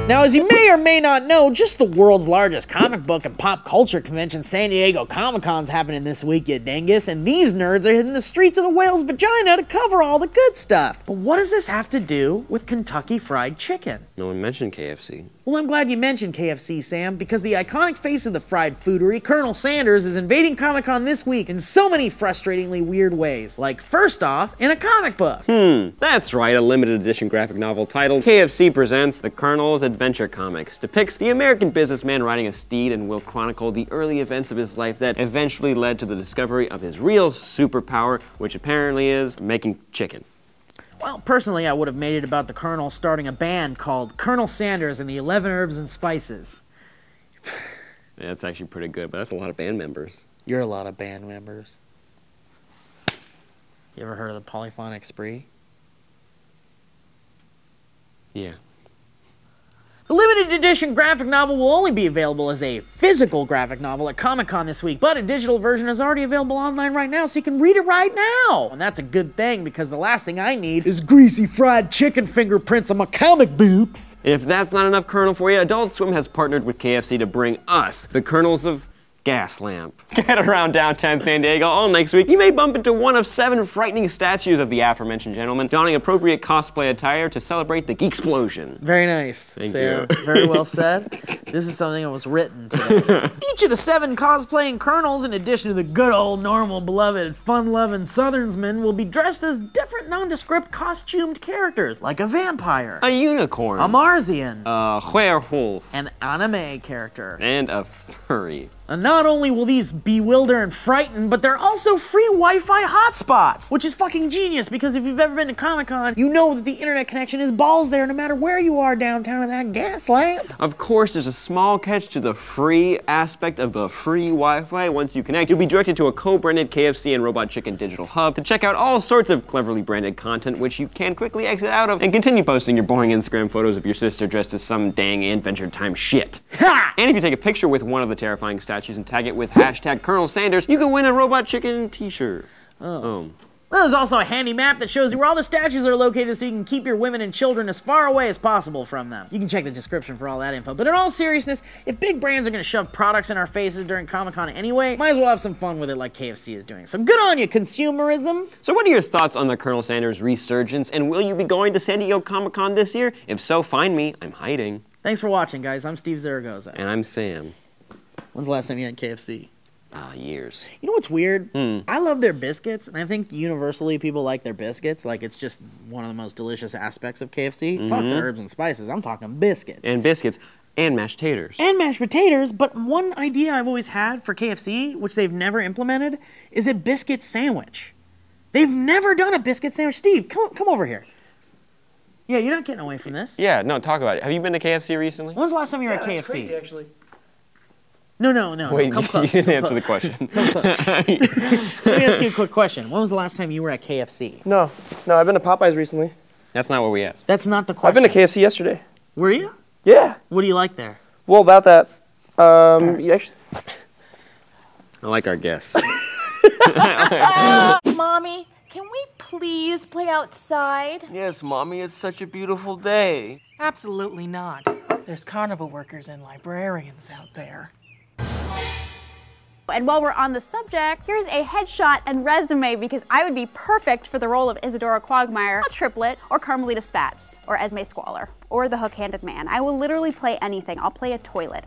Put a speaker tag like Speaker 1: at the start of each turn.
Speaker 1: Now, as you may or may not know, just the world's largest comic book and pop culture convention, San Diego Comic-Con's happening this week, you dingus, and these nerds are hitting the streets of the whale's vagina to cover all the good stuff. But what does this have to do with Kentucky Fried Chicken?
Speaker 2: No one mentioned KFC.
Speaker 1: Well, I'm glad you mentioned KFC, Sam, because the iconic face of the fried foodery, Colonel Sanders, is invading Comic-Con this week in so many frustratingly weird ways. Like, first off, in a comic book.
Speaker 2: That's right, a limited edition graphic novel titled KFC Presents The Colonel's Adventure Comics depicts the American businessman riding a steed and will chronicle the early events of his life that eventually led to the discovery of his real superpower, which apparently is making chicken.
Speaker 1: Well, personally, I would have made it about the Colonel starting a band called Colonel Sanders and the 11 Herbs and Spices.
Speaker 2: Yeah, that's actually pretty good, but that's a lot of band members.
Speaker 1: You're a lot of band members. You ever heard of the Polyphonic Spree?
Speaker 2: Yeah.
Speaker 1: The limited edition graphic novel will only be available as a physical graphic novel at Comic-Con this week, but a digital version is already available online right now, so you can read it right now. And that's a good thing, because the last thing I need is greasy fried chicken fingerprints on my comic books.
Speaker 2: If that's not enough Colonel for you, Adult Swim has partnered with KFC to bring us, the Colonels of Gas Lamp. Get around downtown San Diego all next week. You may bump into one of 7 frightening statues of the aforementioned gentleman, donning appropriate cosplay attire to celebrate the Geeksplosion.
Speaker 1: Very nice.
Speaker 2: Thank you.
Speaker 1: Very well said. This is something that was written today. Each of the 7 cosplaying colonels, in addition to the good old normal beloved fun-loving southernsmen, will be dressed as different nondescript costumed characters, like a vampire,
Speaker 2: A unicorn.
Speaker 1: a Marzian,
Speaker 2: A werewolf.
Speaker 1: an anime character.
Speaker 2: And a furry.
Speaker 1: And not only will these bewilder and frighten, but they're also free Wi-Fi hotspots, which is fucking genius, because if you've ever been to Comic-Con, you know that the internet connection is balls there no matter where you are downtown in that gas lamp.
Speaker 2: Of course, there's a small catch to the free aspect of the free Wi-Fi. Once you connect, you'll be directed to a co-branded KFC and Robot Chicken digital hub to check out all sorts of cleverly branded content, which you can quickly exit out of and continue posting your boring Instagram photos of your sister dressed as some dang Adventure Time shit.
Speaker 1: Ha!
Speaker 2: And if you take a picture with one of the terrifying statues and tag it with hashtag Colonel Sanders, you can win a Robot Chicken t-shirt.
Speaker 1: Well, there's also a handy map that shows you where all the statues are located so you can keep your women and children as far away as possible from them. You can check the description for all that info. But in all seriousness, if big brands are going to shove products in our faces during Comic-Con anyway, might as well have some fun with it like KFC is doing. So good on you, consumerism!
Speaker 2: So what are your thoughts on the Colonel Sanders resurgence, and will you be going to San Diego Comic-Con this year? If so, find me. I'm hiding.
Speaker 1: Thanks for watching, guys. I'm Steve Zaragoza.
Speaker 2: And I'm Sam.
Speaker 1: When's the last time you had KFC?
Speaker 2: Years.
Speaker 1: You know what's weird? I love their biscuits, and I think universally people like their biscuits. Like, it's just one of the most delicious aspects of KFC. Fuck the herbs and spices. I'm talking biscuits.
Speaker 2: And biscuits. And mashed taters.
Speaker 1: And mashed potatoes, but one idea I've always had for KFC, which they've never implemented, is a biscuit sandwich. They've never done a biscuit sandwich. Steve, come over here. Yeah, you're not getting away from this.
Speaker 2: Yeah, no, talk about it. Have you been to KFC recently?
Speaker 1: When was the last time you were at KFC?
Speaker 3: That's crazy, actually.
Speaker 1: No.
Speaker 2: Wait,
Speaker 1: come close.
Speaker 2: you didn't answer the question.
Speaker 1: Come close. Let me ask you a quick question. When was the last time you were at KFC?
Speaker 3: No, I've been to Popeyes recently.
Speaker 2: That's not what we asked.
Speaker 1: That's not the question.
Speaker 3: I've been to KFC yesterday.
Speaker 1: Were you?
Speaker 3: Yeah.
Speaker 1: What do you like there?
Speaker 3: Well, about that, you actually...
Speaker 2: I like our guests.
Speaker 4: Mommy, can we please play outside?
Speaker 5: Yes, Mommy, it's such a beautiful day.
Speaker 6: Absolutely not. There's carnival workers and librarians out there.
Speaker 7: And while we're on the subject, here's a headshot and resume because I would be perfect for the role of Isadora Quagmire, a Triplet, or Carmelita Spatz, or Esme Squalor, or the Hook-Handed Man. I will literally play anything. I'll play a toilet.